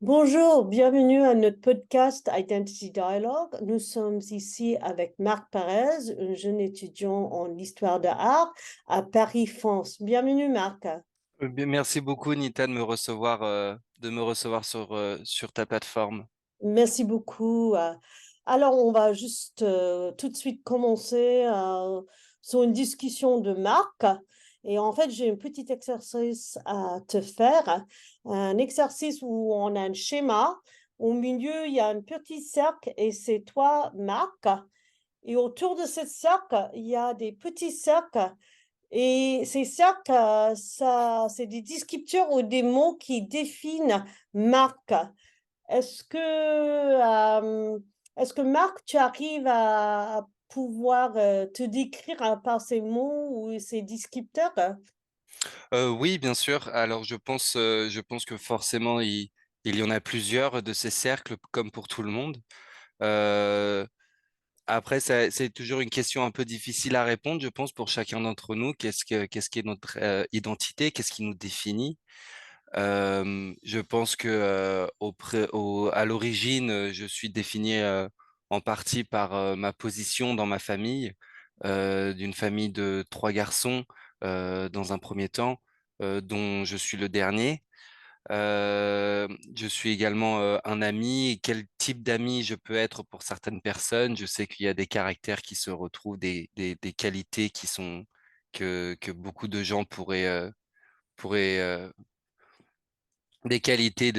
Bonjour, bienvenue à notre podcast Identity Dialogue. Nous sommes ici avec Marc Perez, un jeune étudiant en histoire de l'art à Paris, France. Bienvenue, Marc. Bien, merci beaucoup, Nita, de me recevoir sur ta plateforme. Merci beaucoup. Alors, on va juste tout de suite commencer sur une discussion de Marc. Et en fait, j'ai un petit exercice à te faire. Un exercice où on a un schéma. Au milieu, il y a un petit cercle et c'est toi, Marc. Et autour de ce cercle, il y a des petits cercles. Et ces cercles, c'est des descripteurs ou des mots qui définissent Marc. Est-ce que, est-ce que Marc, tu arrives à pouvoir te décrire par ces mots ou ces descripteurs? Oui, bien sûr. Alors, je pense que forcément, il y en a plusieurs de ces cercles, comme pour tout le monde. Euh, Après, c'est toujours une question un peu difficile à répondre, je pense, pour chacun d'entre nous. Qu'est-ce qui est notre identité? Qu'est-ce qui nous définit? Je pense que à l'origine, je suis défini en partie par ma position dans ma famille, d'une famille de trois garçons dans un premier temps, dont je suis le dernier. Je suis également un ami. Et quel type d'ami je peux être pour certaines personnes? Je sais qu'il y a des caractères qui se retrouvent, des qualités que beaucoup de gens pourraient des qualités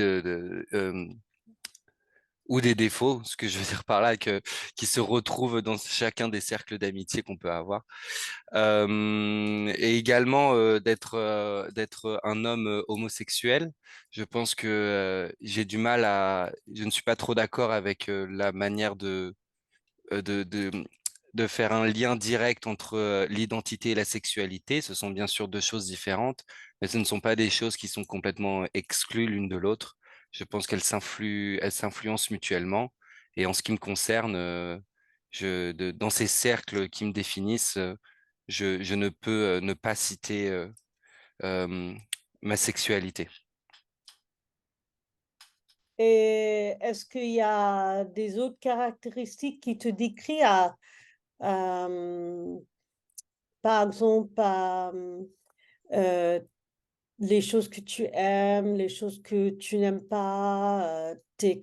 ou des défauts, ce que je veux dire par là, qui se retrouvent dans chacun des cercles d'amitié qu'on peut avoir. Et également d'être un homme homosexuel. Je pense que je ne suis pas trop d'accord avec la manière euh, de, de, de faire un lien direct entre l'identité et la sexualité. Ce sont bien sûr deux choses différentes, mais ce ne sont pas des choses qui sont complètement exclues l'une de l'autre. Je pense elles s'influencent mutuellement. Et en ce qui me concerne, dans ces cercles qui me définissent, je ne peux ne pas citer euh, ma sexualité. Et est-ce qu'il y a des autres caractéristiques qui te décrivent, euh, par exemple, euh, les choses que tu aimes, les choses que tu n'aimes pas, tes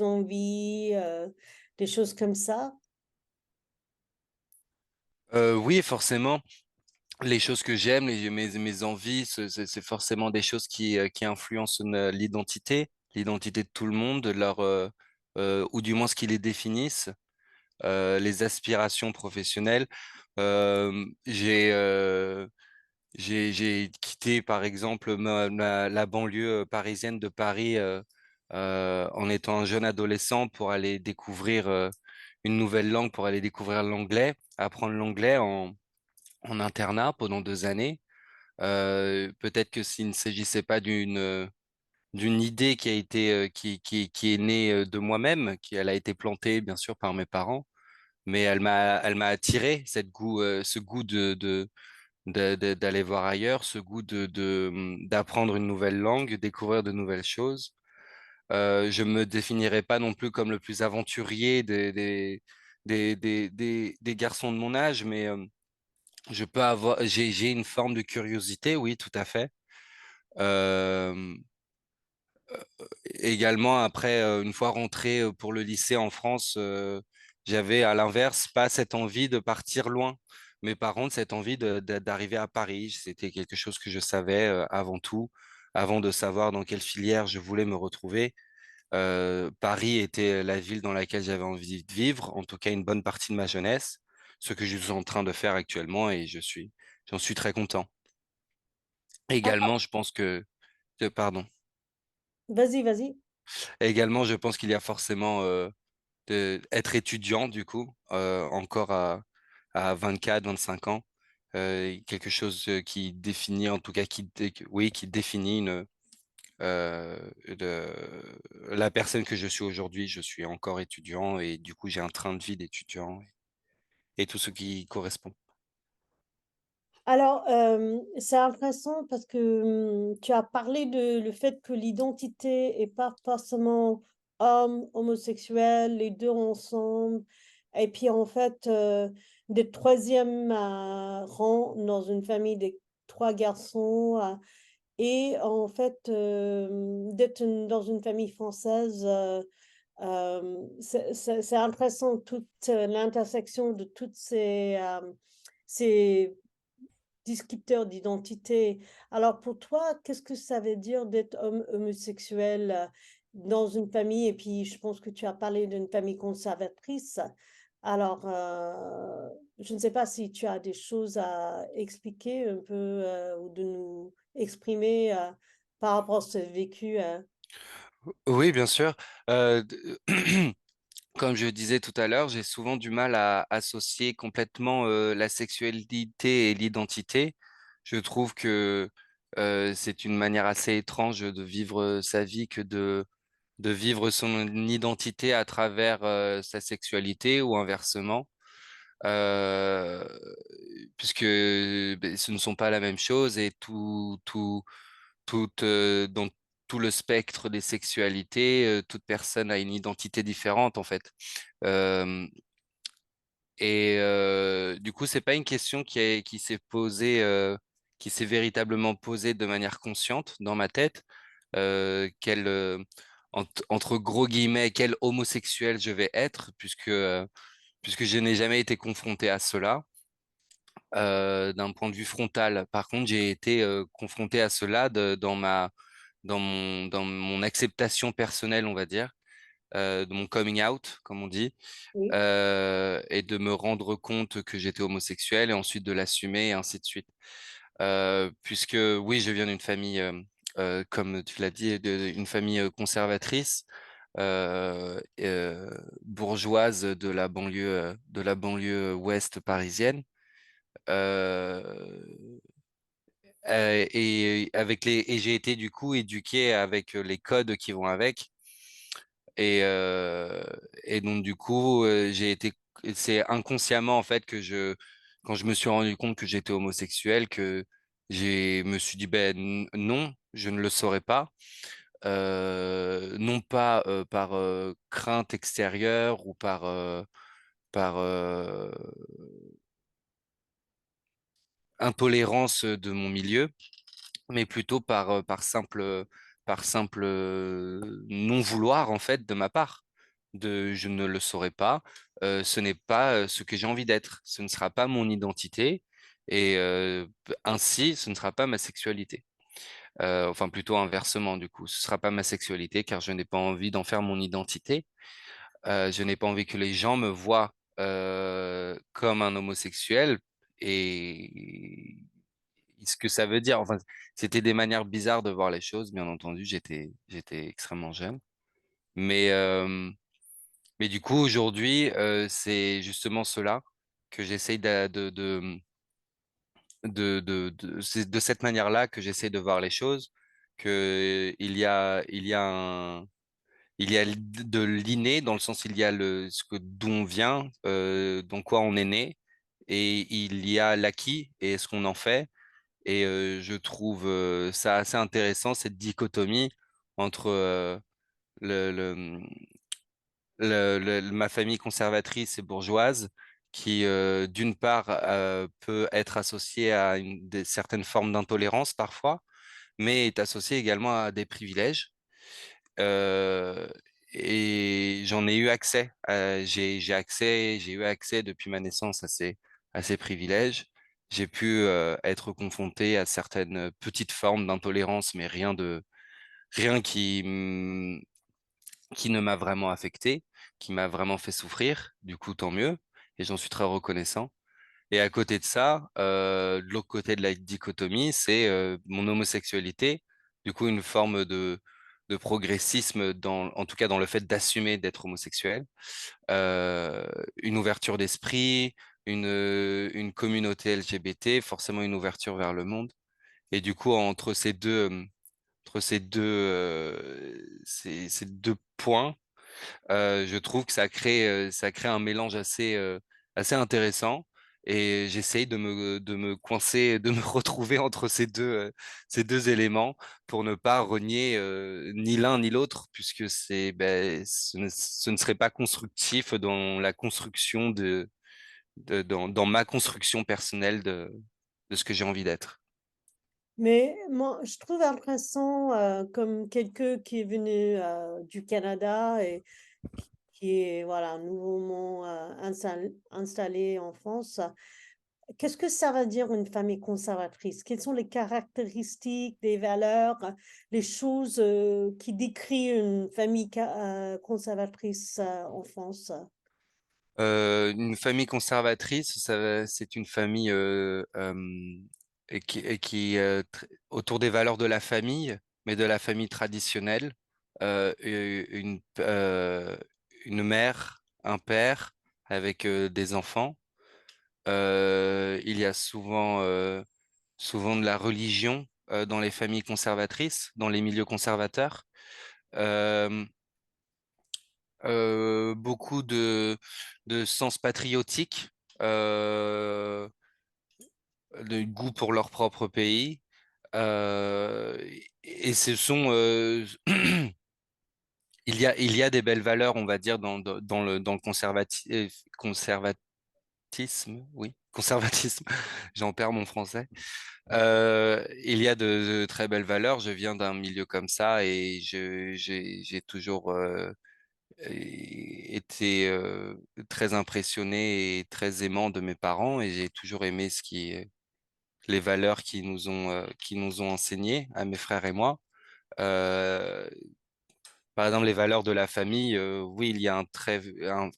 envies, des choses comme ça? Oui, forcément. Les choses que j'aime, mes envies, c'est forcément des choses qui influencent l'identité de tout le monde, ou du moins ce qui les définissent, les aspirations professionnelles. J'ai quitté, par exemple, la banlieue parisienne de Paris en étant un jeune adolescent pour aller découvrir une nouvelle langue, pour aller découvrir l'anglais, apprendre l'anglais en internat pendant 2 années. Peut-être que s'il ne s'agissait pas d'une idée qui est née de moi-même, elle a été plantée bien sûr par mes parents, mais elle m'a attiré ce goût d'aller voir ailleurs, ce goût d'apprendre une nouvelle langue, découvrir de nouvelles choses. Je me définirais pas non plus comme le plus aventurier des garçons de mon âge, mais j'ai une forme de curiosité, oui, tout à fait. Euh, Également, après, une fois rentré pour le lycée en France, j'avais à l'inverse pas cette envie de partir loin, mais par contre cette envie d'arriver à Paris. C'était quelque chose que je savais avant tout, avant de savoir dans quelle filière je voulais me retrouver. Paris était la ville dans laquelle j'avais envie de vivre, en tout cas une bonne partie de ma jeunesse, ce que je suis en train de faire actuellement et j'en suis très content. Également, je pense pardon. Vas-y, vas-y. Également, je pense qu'il y a forcément être étudiant, du coup, encore à 24, 25 ans, quelque chose qui définit, en tout cas, oui, qui définit la personne que je suis aujourd'hui. Je suis encore étudiant et du coup, j'ai un train de vie d'étudiant et tout ce qui correspond. Alors, c'est intéressant parce que tu as parlé de le fait que l'identité est pas forcément homme, homosexuel, les 2 ensemble et puis en fait, d'être 3e rang dans une famille des 3 garçons, et en fait, d'être dans une famille française, c'est intéressant toute, l'intersection de toutes ces descripteur d'identité. Alors pour toi, qu'est-ce que ça veut dire d'être homosexuel, dans une famille? Et puis je pense que tu as parlé d'une famille conservatrice. Alors, je ne sais pas si tu as des choses à expliquer un peu, ou de nous exprimer, par rapport à ce vécu, Oui, bien sûr. Comme je disais tout à l'heure, j'ai souvent du mal à associer complètement la sexualité et l'identité. Je trouve que c'est une manière assez étrange de vivre sa vie que de vivre son identité à travers sa sexualité ou inversement, euh, puisque ben, ce ne sont pas la même chose et dans tout le spectre des sexualités, toute personne a une identité différente en fait. Euh, du coup, c'est pas une question qui s'est posée, qui s'est véritablement posée de manière consciente dans ma tête. Quel, entre gros guillemets, quel homosexuel je vais être, puisque je n'ai jamais été confronté à cela. D'un point de vue frontal. Par contre, j'ai été confronté à cela dans mon acceptation personnelle, on va dire, de mon coming out, comme on dit, oui, et de me rendre compte que j'étais homosexuel et ensuite de l'assumer et ainsi de suite. Puisque oui, je viens d'une famille, comme tu l'as dit, une famille conservatrice, bourgeoise de la banlieue ouest parisienne. Euh, et j'ai été du coup éduqué avec les codes qui vont avec. Et, euh, et donc, du coup, c'est inconsciemment, en fait, quand je me suis rendu compte que j'étais homosexuel, que me suis dit, ben, non, je ne le saurais pas. Non pas par crainte extérieure ou par intolérance de mon milieu, mais plutôt par simple non-vouloir en fait de ma part. Je ne le saurais pas. Ce n'est pas ce que j'ai envie d'être. Ce ne sera pas mon identité et ainsi ce ne sera pas ma sexualité. Enfin plutôt inversement du coup. Ce sera pas ma sexualité car je n'ai pas envie d'en faire mon identité. Je n'ai pas envie que les gens me voient comme un homosexuel et ce que ça veut dire. Enfin, c'était des manières bizarres de voir les choses, bien entendu. J'étais extrêmement jeune. Mais, euh, mais du coup, aujourd'hui, c'est justement cela que j'essaye c'est de cette manière-là que j'essaie de voir les choses, que il y a de l'inné dans le sens il y a d'où on vient, dans quoi on est né, et il y a l'acquis et ce qu'on en fait. Et je trouve ça assez intéressant, cette dichotomie entre le, le, ma famille conservatrice et bourgeoise, qui d'une part peut être associée à certaines formes d'intolérance parfois, mais est associée également à des privilèges. Euh, et j'en ai eu accès. J'ai eu accès depuis ma naissance à ces privilèges. J'ai pu être confronté à certaines petites formes d'intolérance, mais rien qui ne m'a vraiment affecté, qui m'a vraiment fait souffrir. Du coup, tant mieux. Et j'en suis très reconnaissant. Et à côté de ça, de l'autre côté de la dichotomie, c'est mon homosexualité, du coup une forme de progressisme, en tout cas dans le fait d'assumer d'être homosexuel, une ouverture d'esprit, une communauté LGBT, forcément une ouverture vers le monde. Et du coup, entre ces deux points, je trouve que ça crée un mélange assez intéressant et j'essaye de me coincer, de me retrouver entre ces deux éléments pour ne pas renier ni l'un ni l'autre, puisque ce ne serait pas constructif dans la construction dans ma construction personnelle de ce que j'ai envie d'être. Mais moi, je trouve intéressant, comme quelqu'un qui est venu du Canada et qui est voilà, nouvellement installé en France. Qu'est-ce que ça veut dire une famille conservatrice? Quelles sont les caractéristiques, les valeurs, les choses qui décrivent une famille conservatrice en France? Une famille conservatrice, c'est une famille autour des valeurs de la famille, mais de la famille traditionnelle. Une mère, un père avec des enfants. Il y a souvent de la religion dans les familles conservatrices, dans les milieux conservateurs. Euh, Beaucoup de sens patriotique, euh, de goût pour leur propre pays. Euh, et ce sont, il y a des belles valeurs, on va dire, dans le conservatisme, oui, conservatisme, j'en perds mon français. Il y a de très belles valeurs. Je viens d'un milieu comme ça et j'ai toujours été très impressionné et très aimant de mes parents et j'ai toujours aimé les valeurs qui nous ont enseignées à mes frères et moi. Euh, Par exemple, les valeurs de la famille, oui, il y a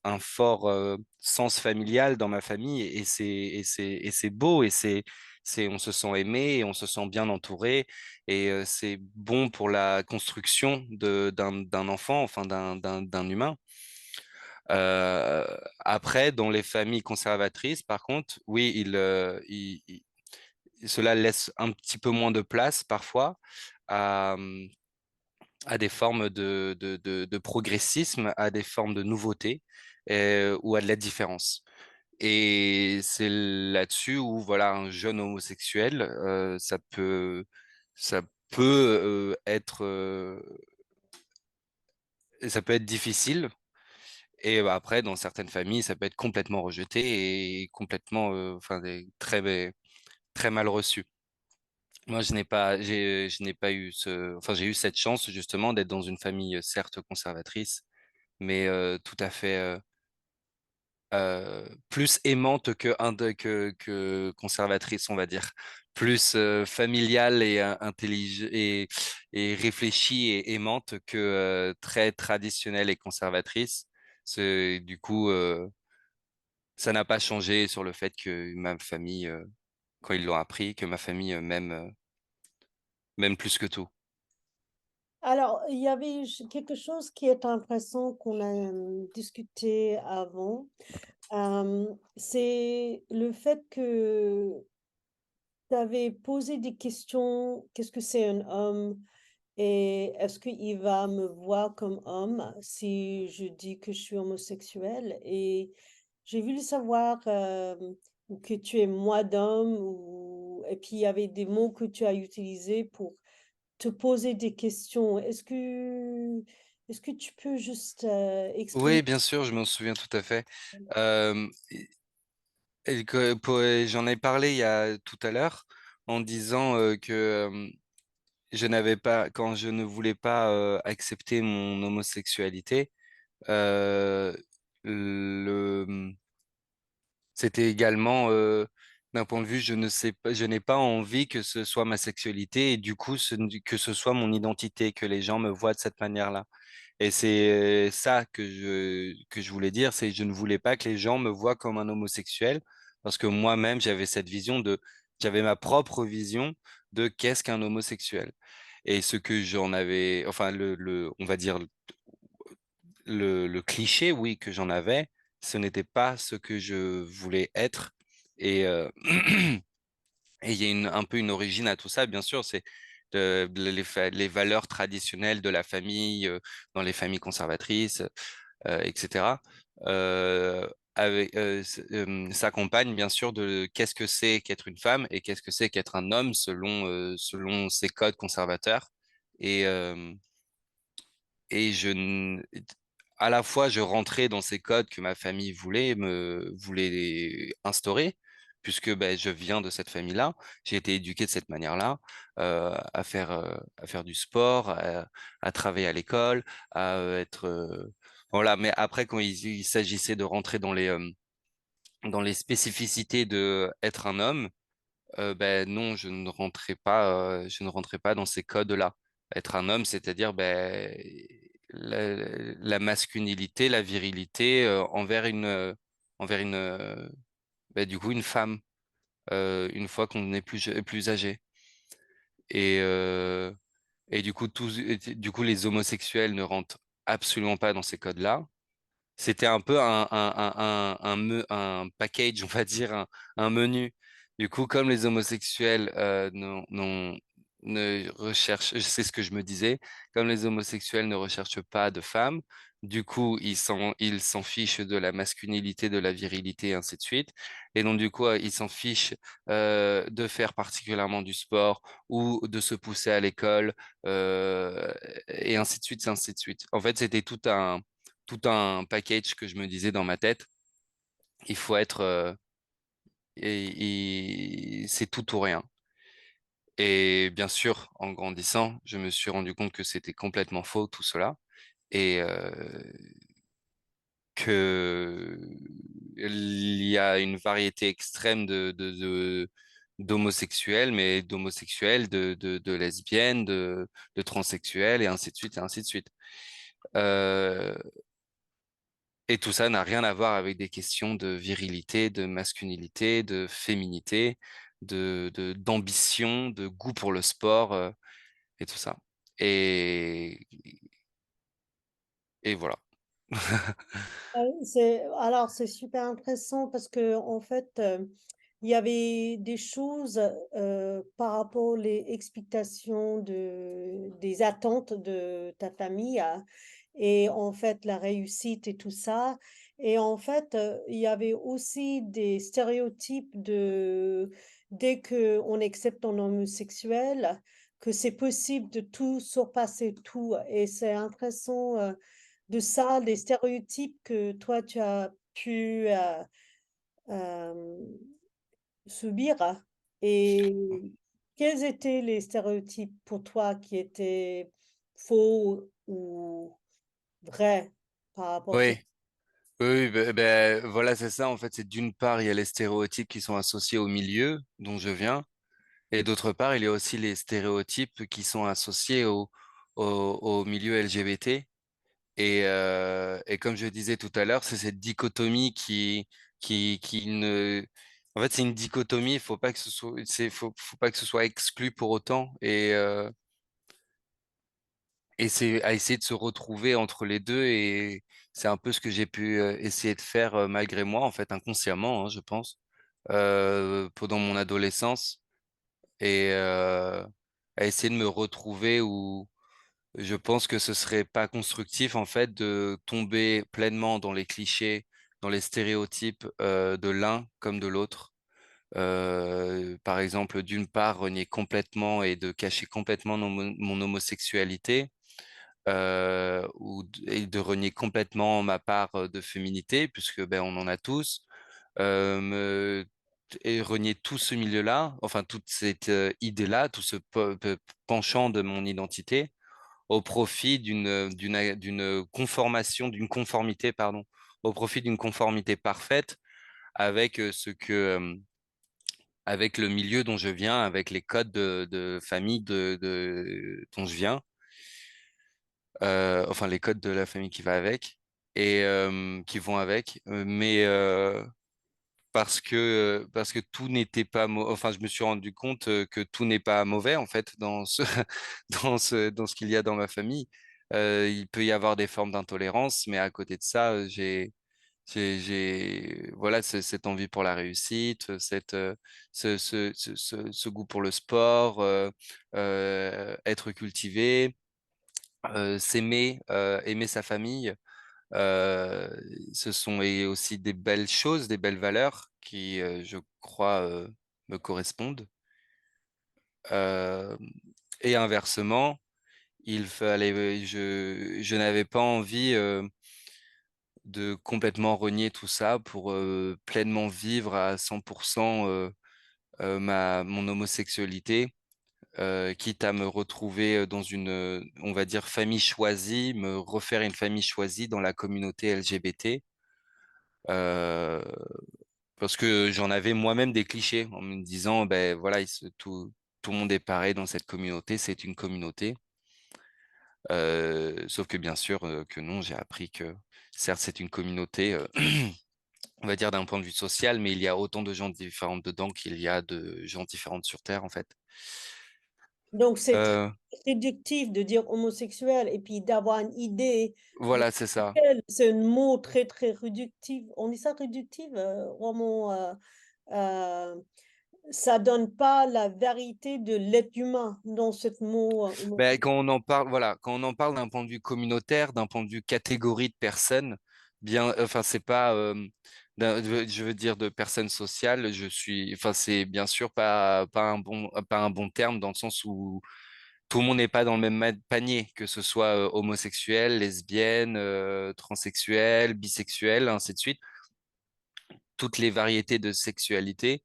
un fort sens familial dans ma famille et c'est beau on se sent aimé et on se sent bien entouré et c'est bon pour la construction d'un enfant, enfin d'un humain. Après, dans les familles conservatrices, par contre, oui, cela laisse un petit peu moins de place parfois à, à des formes de progressisme, à des formes de nouveauté ou à de la différence. Et c'est là-dessus où voilà, un jeune homosexuel, ça peut ça peut être difficile. Et bah, après, dans certaines familles, ça peut être complètement rejeté et complètement, très mal reçu. Moi, je n'ai pas eu enfin, j'ai eu cette chance justement d'être dans une famille certes conservatrice, mais tout à fait plus aimante que conservatrice, on va dire, plus familiale et et réfléchie et aimante que très traditionnelle et conservatrice. Du coup, ça n'a pas changé sur le fait que ma famille, quand ils l'ont appris, que ma famille m'aime plus que tout. Alors, il y avait quelque chose qui est intéressant qu'on a discuté avant. C'est le fait que tu avais posé des questions. Qu'est-ce que c'est un homme? Et est-ce qu'il va me voir comme homme si je dis que je suis homosexuelle? Et j'ai voulu savoir ou que tu es moi d'homme et puis il y avait des mots que tu as utilisés pour te poser des questions. Est-ce que tu peux juste exprimer? Oui, bien sûr, je m'en souviens tout à fait. Euh, J'en ai parlé il y a tout à l'heure en disant que je n'avais pas, quand je ne voulais pas accepter mon homosexualité, euh, le, c'était également d'un point de vue, je ne sais pas, je n'ai pas envie que ce soit ma sexualité et du coup que ce soit mon identité, que les gens me voient de cette manière-là. Et c'est ça que je voulais dire, c'est que je ne voulais pas que les gens me voient comme un homosexuel, parce que moi-même, j'avais ma propre vision de qu'est-ce qu'un homosexuel. Et ce que j'en avais, enfin, on va dire, le cliché, oui, que j'en avais, ce n'était pas ce que je voulais être. Et, et il y a un peu une origine à tout ça, bien sûr, c'est les valeurs traditionnelles de la famille, dans les familles conservatrices, etc. s'accompagne bien sûr de qu'est-ce que c'est qu'être une femme et qu'est-ce que c'est qu'être un homme selon ces codes conservateurs. Et, euh, et à la fois, je rentrais dans ces codes que ma famille voulait instaurer, puisque ben, je viens de cette famille-là. J'ai été éduqué de cette manière-là, à faire du sport, à travailler à l'école, voilà. Mais après, quand il s'agissait de rentrer dans les spécificités de être un homme, ben non, je ne rentrais pas dans ces codes-là. Être un homme, c'est-à-dire ben, la, la masculinité, la virilité envers ben, du coup une femme, une fois qu'on est plus âgé. Et, euh, et du coup, les homosexuels ne rentrent absolument pas dans ces codes-là. C'était un peu un package, on va dire, un menu. Du coup, comme les homosexuels ne recherchent, c'est ce que je me disais, comme les homosexuels ne recherchent pas de femmes, du coup, ils s'en fichent de la masculinité, de la virilité, et ainsi de suite. Et donc, du coup, ils s'en fichent de faire particulièrement du sport ou de se pousser à l'école, et ainsi de suite, et ainsi de suite. En fait, c'était tout un package que je me disais dans ma tête. Il faut être, c'est tout ou rien. Et bien sûr, en grandissant, je me suis rendu compte que c'était complètement faux tout cela et que il y a une variété extrême d'homosexuels, mais d'homosexuels, de lesbiennes, de transsexuels et ainsi de suite et ainsi de suite. Euh, Et tout ça n'a rien à voir avec des questions de virilité, de masculinité, de féminité, d'ambition, de goût pour le sport, et tout ça. Et, et voilà. Alors, c'est super intéressant parce que, en fait, il y avait des choses par rapport aux expectations des attentes de ta famille et en fait, la réussite et tout ça. Et en fait, il y avait aussi des stéréotypes dès qu'on accepte un homosexuel, que c'est possible de tout surpasser tout. Et c'est intéressant. De ça, les stéréotypes que toi, tu as pu euh, subir. Et quels étaient les stéréotypes pour toi qui étaient faux ou vrais par rapport à ce... Oui, oui, ben, voilà, c'est ça. En fait, c'est d'une part, il y a les stéréotypes qui sont associés au milieu dont je viens, et d'autre part, il y a aussi les stéréotypes qui sont associés au milieu LGBT. Et comme je disais tout à l'heure, c'est cette dichotomie qui ne... En fait, c'est une dichotomie, il faut pas que ce soit, faut pas que ce soit exclu pour autant. Et c'est à essayer de se retrouver entre les deux. Et c'est un peu ce que j'ai pu essayer de faire malgré moi, en fait, inconsciemment, hein, je pense, pendant mon adolescence. Et à essayer de me retrouver où je pense que ce serait pas constructif en fait de tomber pleinement dans les clichés, dans les stéréotypes de l'un comme de l'autre. Par exemple, d'une part, renier complètement et de cacher complètement mon homosexualité, et de renier complètement ma part de féminité, puisque ben on en a tous. Me et renier tout ce milieu-là, enfin toute cette idée-là, tout ce penchant de mon identité au profit d'une conformation, d'une conformité, pardon, au profit d'une conformité parfaite avec avec le milieu dont je viens, avec les codes de famille dont je viens, enfin les codes de la famille qui va avec et qui vont avec, mais parce que tout n'était pas enfin je me suis rendu compte que tout n'est pas mauvais en fait dans ce dans ce qu'il y a dans ma famille. Il peut y avoir des formes d'intolérance, mais à côté de ça, voilà cette envie pour la réussite, ce goût pour le sport, être cultivé, s'aimer, aimer sa famille, Euh, Ce sont et aussi des belles choses, des belles valeurs qui, je crois, me correspondent. Euh, et inversement, je n'avais pas envie de complètement renier tout ça pour pleinement vivre à 100% mon homosexualité, quitte à me retrouver dans une, on va dire, famille choisie, me refaire une famille choisie dans la communauté LGBT. Euh, Parce que j'en avais moi-même des clichés en me disant, ben voilà, tout le monde est pareil dans cette communauté, c'est une communauté. Sauf que bien sûr que non, j'ai appris que certes c'est une communauté, on va dire d'un point de vue social, mais il y a autant de gens différents dedans qu'il y a de gens différents sur Terre en fait. Donc, c'est très Euh, réductif de dire homosexuel et puis d'avoir une idée voilà, c'est ça. homosexuelle. C'est un mot très, très réductif. On dit ça réductif, vraiment. Euh, Ça donne pas la vérité de l'être humain dans ce mot Ben, homosexuel. quand on en parle, voilà, quand on en parle d'un point de vue communautaire, d'un point de vue catégorie de personnes, bien, enfin, c'est pas, je veux dire de personnes sociales, enfin, c'est bien sûr pas un bon terme dans le sens où tout le monde n'est pas dans le même panier, que ce soit homosexuel, lesbienne, transsexuel, bisexuel, ainsi de suite. Toutes les variétés de sexualité,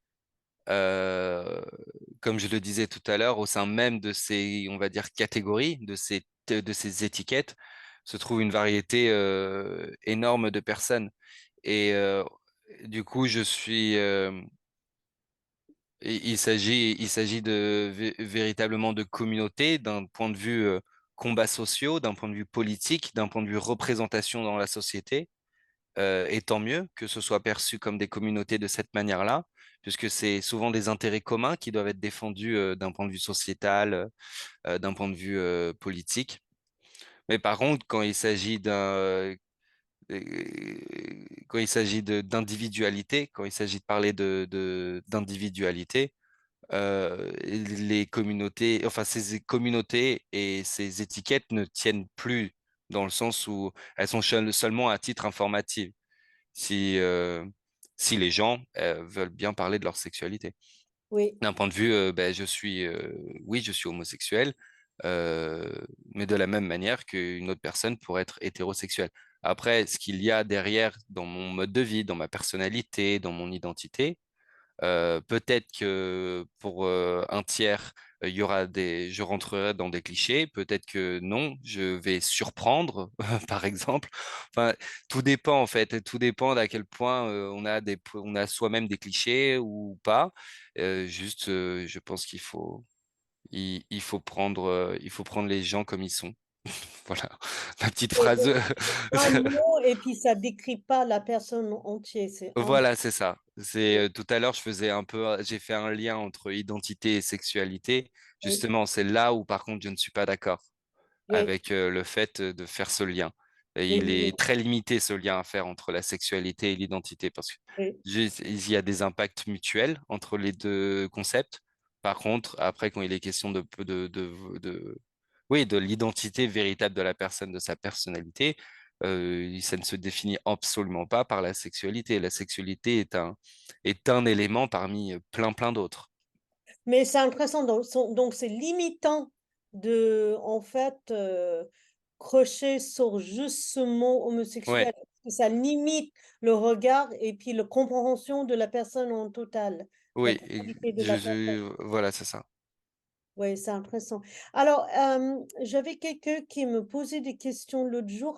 euh, comme je le disais tout à l'heure, au sein même de ces, on va dire, catégories, de ces étiquettes, se trouve une variété énorme de personnes. Et du coup, il s'agit véritablement de communauté d'un point de vue combats sociaux, d'un point de vue politique, d'un point de vue représentation dans la société. Et tant mieux que ce soit perçu comme des communautés de cette manière-là, puisque c'est souvent des intérêts communs qui doivent être défendus d'un point de vue sociétal, d'un point de vue politique. Mais par contre, quand il s'agit d'individualité, quand il s'agit de parler d'individualité, les communautés, enfin ces communautés et ces étiquettes ne tiennent plus dans le sens où elles sont seulement à titre informatif si, si les gens veulent bien parler de leur sexualité. Oui. D'un point de vue, ben, oui, je suis homosexuel, mais de la même manière qu'une autre personne pourrait être hétérosexuelle. Après, ce qu'il y a derrière dans mon mode de vie, dans ma personnalité, dans mon identité, peut-être que pour un tiers, je rentrerai dans des clichés. Peut-être que non, je vais surprendre, par exemple. Enfin, tout dépend en fait. Et tout dépend d'à quel point on a soi-même des clichés ou pas. Je pense il faut prendre les gens comme ils sont. Voilà, ma petite phrase. Un mot et puis ça décrit pas la personne entière. C'est un Voilà, c'est ça. C'est tout à l'heure, j'ai fait un lien entre identité et sexualité. oui, Justement, c'est là où par contre je ne suis pas d'accord oui, avec le fait de faire ce lien. Et il est évidemment, très limité ce lien à faire entre la sexualité et l'identité parce que oui. il y a des impacts mutuels entre les deux concepts. Par contre, après, quand il est question oui, de l'identité véritable de la personne, de sa personnalité, ça ne se définit absolument pas par la sexualité. La sexualité est un élément parmi plein d'autres. Mais c'est intéressant. Donc, c'est limitant de, en fait, crocher sur juste ce mot Ouais, homosexuel. Parce que ça limite le regard et puis la compréhension de la personne en total, la oui, totalité de la personne. voilà, c'est ça. Oui, c'est intéressant. Alors, j'avais quelqu'un qui me posait des questions l'autre jour.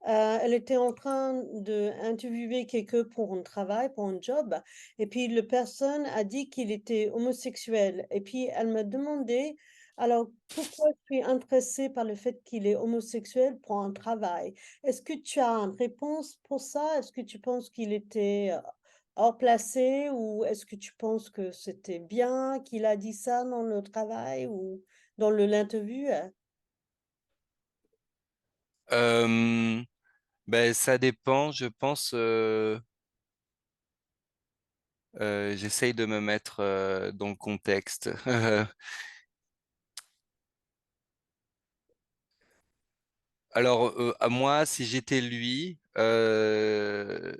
Elle était en train d'interviewer quelqu'un pour un travail, pour un job, et puis le personne a dit qu'il était homosexuel. Et puis elle m'a demandé, alors, pourquoi je suis intéressée par le fait qu'il est homosexuel pour un travail? Est-ce que tu as une réponse pour ça? Est-ce que tu penses qu'il était hors placé ou est-ce que tu penses que c'était bien qu'il a dit ça dans le travail ou dans l'interview? Euh, Ben, ça dépend, je pense. J'essaye de me mettre dans le contexte. Alors, à moi, si j'étais lui, euh,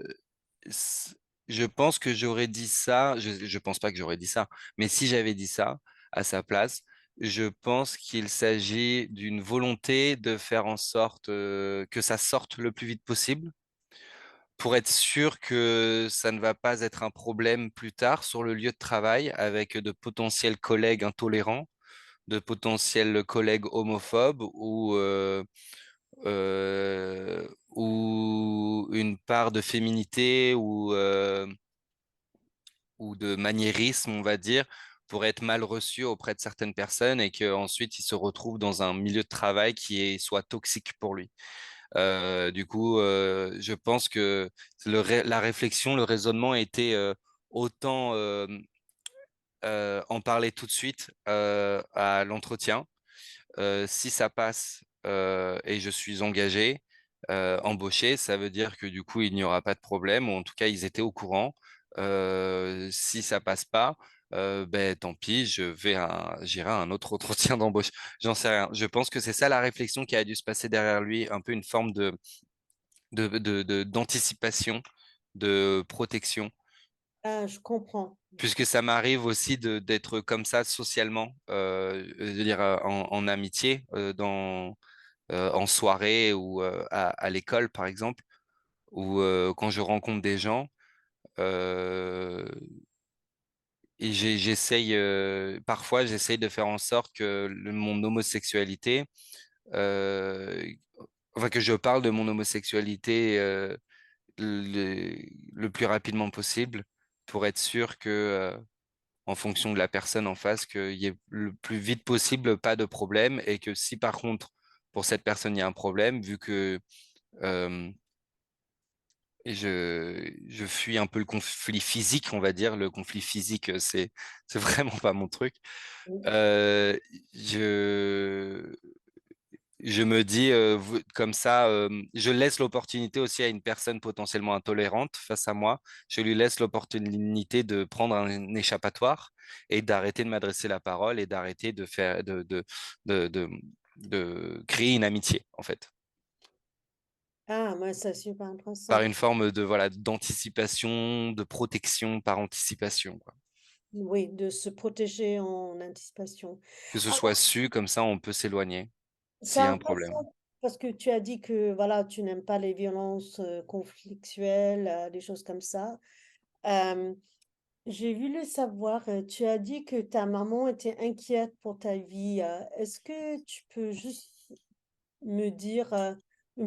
s- je pense que j'aurais dit ça, je pense pas que j'aurais dit ça, mais si j'avais dit ça à sa place, je pense qu'il s'agit d'une volonté de faire en sorte que ça sorte le plus vite possible pour être sûr que ça ne va pas être un problème plus tard sur le lieu de travail avec de potentiels collègues intolérants, de potentiels collègues homophobes ou une part de féminité ou de maniérisme, on va dire, pour être mal reçu auprès de certaines personnes et qu'ensuite il se retrouve dans un milieu de travail qui est soit toxique pour lui. Je pense que la réflexion, le raisonnement était autant en parler tout de suite à l'entretien. Si ça passe et je suis engagé, embauché, ça veut dire que du coup, il n'y aura pas de problème, ou en tout cas, ils étaient au courant. Si ça passe pas, ben tant pis, j'irai à un autre entretien d'embauche. J'en sais rien. Je pense que c'est ça la réflexion qui a dû se passer derrière lui, un peu une forme d'anticipation, de protection, Ah, je comprends. puisque ça m'arrive aussi d'être comme ça socialement, je veux dire en amitié, en soirée ou à l'école, par exemple, ou quand je rencontre des gens. euh, et parfois, j'essaye de faire en sorte que mon homosexualité, euh, enfin que je parle de mon homosexualité le, le plus rapidement possible pour être sûr que, en fonction de la personne en face, qu'il y ait le plus vite possible pas de problème et que si par contre, pour cette personne, il y a un problème, vu que euh, je fuis un peu le conflit physique, on va dire. Le conflit physique, c'est vraiment pas mon truc. Oui. Euh, je, je me dis comme ça, je laisse l'opportunité aussi à une personne potentiellement intolérante face à moi. Je lui laisse l'opportunité de prendre un échappatoire et d'arrêter de m'adresser la parole et d'arrêter de, de, de créer une amitié, en fait, Ah, moi, c'est super par intéressant. une forme de voilà d'anticipation, de protection par anticipation, quoi. Oui, de se protéger en anticipation. Que ce soit Alors, su, comme ça on peut s'éloigner c'est s'il y a un problème. intéressant parce que tu as dit que voilà, tu n'aimes pas les violences conflictuelles, des choses comme ça. Euh, j'ai voulu savoir, tu as dit que ta maman était inquiète pour ta vie. Est-ce que tu peux juste me dire un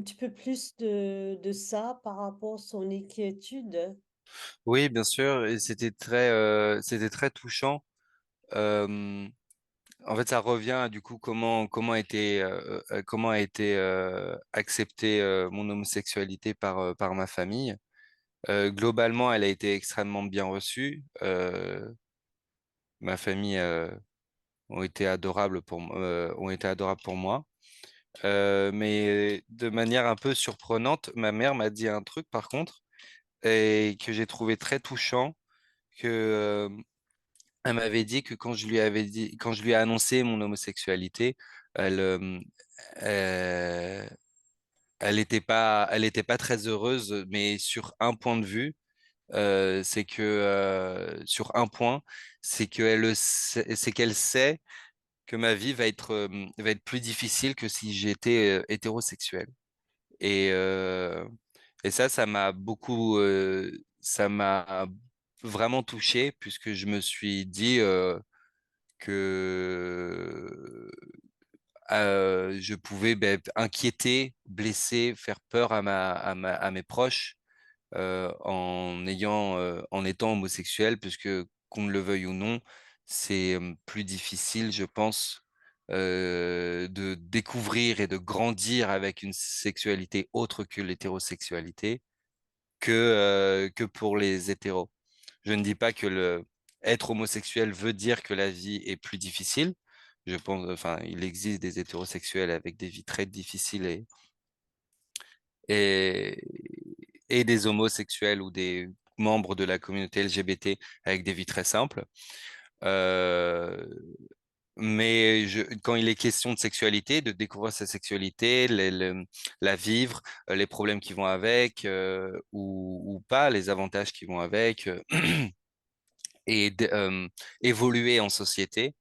petit peu plus de ça par rapport à son inquiétude? Oui, bien sûr, et c'était très touchant. Euh, En fait, ça revient à du coup comment a été acceptée mon homosexualité par ma famille. Globalement, elle a été extrêmement bien reçue. Ma famille ont été adorables pour moi. Mais de manière un peu surprenante, ma mère m'a dit un truc par contre et que j'ai trouvé très touchant que elle m'avait dit que quand je lui ai annoncé mon homosexualité, elle, euh, elle était pas très heureuse, mais sur un point de vue, sur un point, c'est qu'elle sait que ma vie va être plus difficile que si j'étais hétérosexuel. Et, euh, et ça m'a vraiment touché puisque je me suis dit que je pouvais ben, inquiéter, blesser, faire peur à mes proches en étant homosexuel, puisque qu'on ne le veuille ou non, c'est plus difficile, je pense, de découvrir et de grandir avec une sexualité autre que l'hétérosexualité que pour les hétéros. Je ne dis pas que être homosexuel veut dire que la vie est plus difficile. Je pense, enfin, il existe des hétérosexuels avec des vies très difficiles et, et des homosexuels ou des membres de la communauté LGBT avec des vies très simples. Euh, mais quand il est question de sexualité, de découvrir sa sexualité, la vivre, les problèmes qui vont avec, ou pas, les avantages qui vont avec, évoluer en société,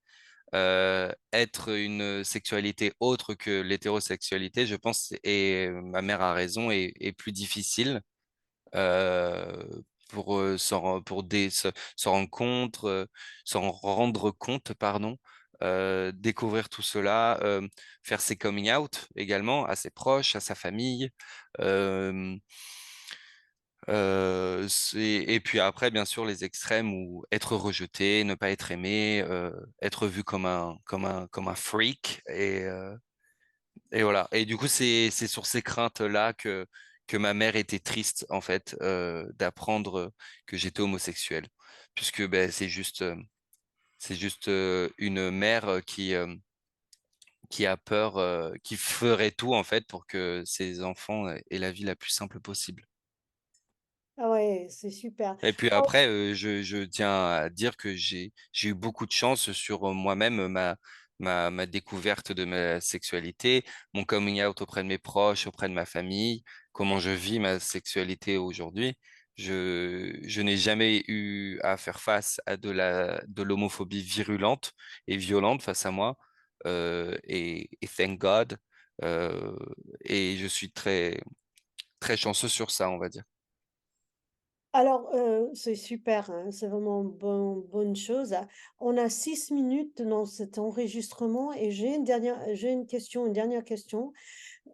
être une sexualité autre que l'hétérosexualité, je pense, et ma mère a raison, est plus difficile euh, pour se rendre compte, pardon, découvrir tout cela, faire ses coming out également à ses proches, à sa famille. euh, et puis après, bien sûr, les extrêmes où être rejeté, ne pas être aimé, être vu comme un freak. Et voilà. Et du coup, c'est sur ces craintes-là que ma mère était triste, en fait, d'apprendre que j'étais homosexuel. Puisque ben, c'est juste une mère qui a peur, qui ferait tout, en fait, pour que ses enfants aient la vie la plus simple possible. Ah ouais, c'est super. Et puis après, je tiens à dire que j'ai eu beaucoup de chance sur moi-même, ma découverte de ma sexualité, mon coming out auprès de mes proches, auprès de ma famille, comment je vis ma sexualité aujourd'hui. Je n'ai jamais eu à faire face à de l'homophobie virulente et violente face à moi. Et thank God. Euh, et je suis très, très chanceux sur ça, on va dire. Alors, c'est super, hein, c'est vraiment bonne chose. On a 6 minutes dans cet enregistrement et j'ai une dernière question.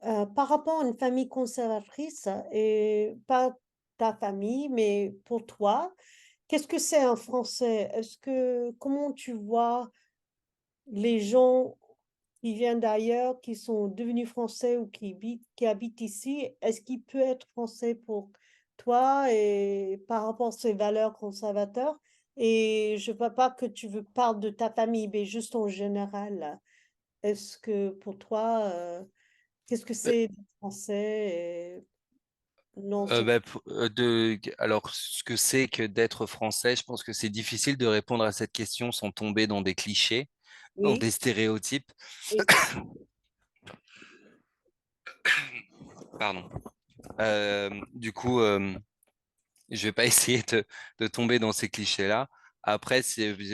Par rapport à une famille conservatrice et pas ta famille, mais pour toi, qu'est-ce que c'est un Français? Comment tu vois les gens qui viennent d'ailleurs, qui sont devenus français ou qui habitent ici, est-ce qu'il peut être français pour toi et par rapport à ses valeurs conservateurs? Et je ne veux pas que tu veux parler de ta famille, mais juste en général. Est-ce que pour toi, qu'est-ce que c'est d'être français? Non, c'est Alors, ce que c'est que d'être français, je pense que c'est difficile de répondre à cette question sans tomber dans des clichés, dans oui, des stéréotypes. oui. Pardon. Du coup, je vais pas essayer de tomber dans ces clichés-là. Après,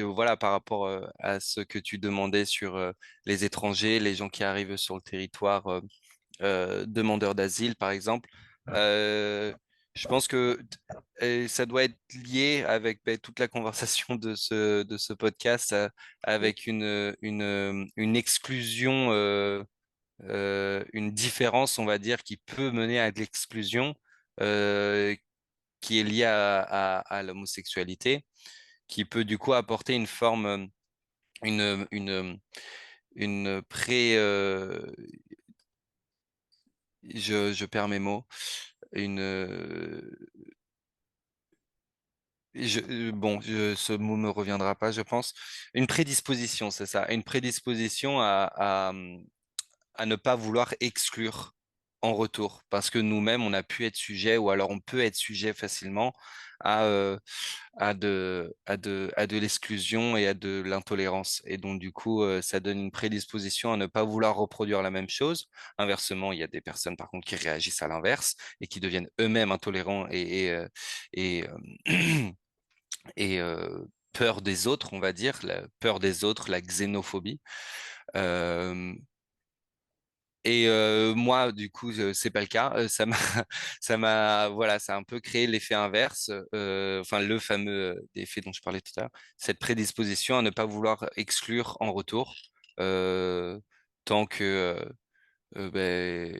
voilà, par rapport à ce que tu demandais sur les étrangers, les gens qui arrivent sur le territoire, demandeurs d'asile, par exemple. Euh, je pense que ça doit être lié avec ben, toute la conversation de ce podcast, avec une exclusion, une différence, on va dire, qui peut mener à de l'exclusion, euh, qui est liée à l'homosexualité, qui peut du coup apporter une forme, une pré, je perds mes mots, une, bon, ce mot me reviendra pas, je pense. Une prédisposition, c'est ça. Une prédisposition à ne pas vouloir exclure en retour. Parce que nous-mêmes, on a pu être sujet, ou alors on peut être sujet facilement à, à de l'exclusion et à de l'intolérance. Et donc, du coup, ça donne une prédisposition à ne pas vouloir reproduire la même chose. Inversement, il y a des personnes, par contre, qui réagissent à l'inverse et qui deviennent eux-mêmes intolérants et et peur des autres, on va dire, la peur des autres, la xénophobie. Euh, et moi, du coup, c'est pas le cas. Voilà, ça a un peu créé l'effet inverse, enfin le fameux effet dont je parlais tout à l'heure, cette prédisposition à ne pas vouloir exclure en retour, euh, tant que, ben,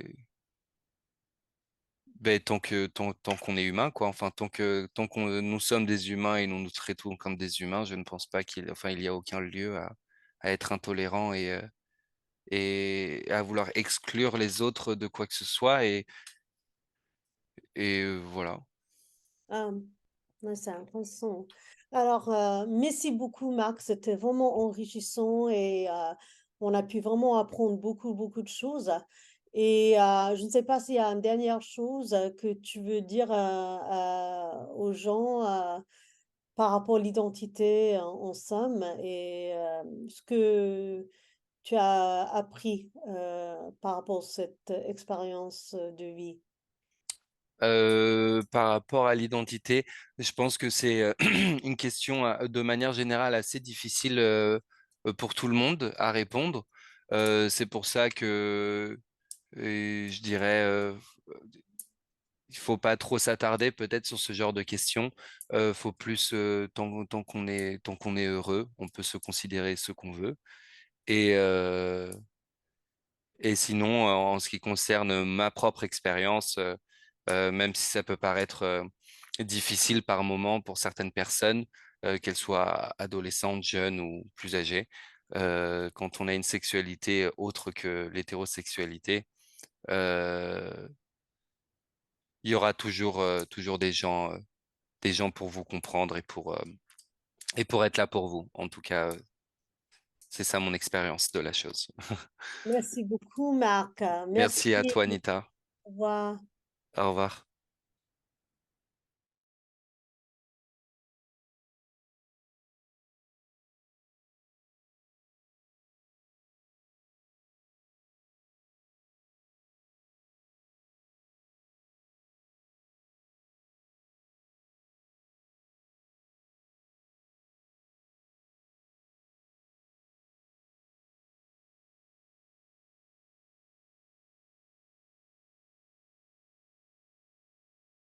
tant qu'on est humain, quoi. Enfin, tant qu'on nous sommes des humains et nous nous traitons comme des humains, je ne pense pas il y a aucun lieu à être intolérant et à vouloir exclure les autres de quoi que ce soit. Et voilà. Ah, ouais, c'est intéressant. Alors, merci beaucoup, Marc. C'était vraiment enrichissant et on a pu vraiment apprendre beaucoup, beaucoup de choses. Et je ne sais pas s'il y a une dernière chose que tu veux dire aux gens par rapport à l'identité en somme et ce que tu as appris, par rapport à cette expérience, de vie? Par rapport à l'identité, je pense que c'est une question de manière générale assez difficile pour tout le monde à répondre. C'est pour ça que je dirais, il faut pas trop s'attarder peut-être sur ce genre de questions. Faut plus tant qu'on est heureux, on peut se considérer ce qu'on veut. Et et sinon, en ce qui concerne ma propre expérience, même si ça peut paraître difficile par moment pour certaines personnes, qu'elles soient adolescentes, jeunes ou plus âgées, quand on a une sexualité autre que l'hétérosexualité, euh, il y aura toujours des gens pour vous comprendre et pour être là pour vous. En tout cas, c'est ça mon expérience de la chose. Merci beaucoup Marc. Merci à Merci. toi, Anita. Au revoir. Au revoir.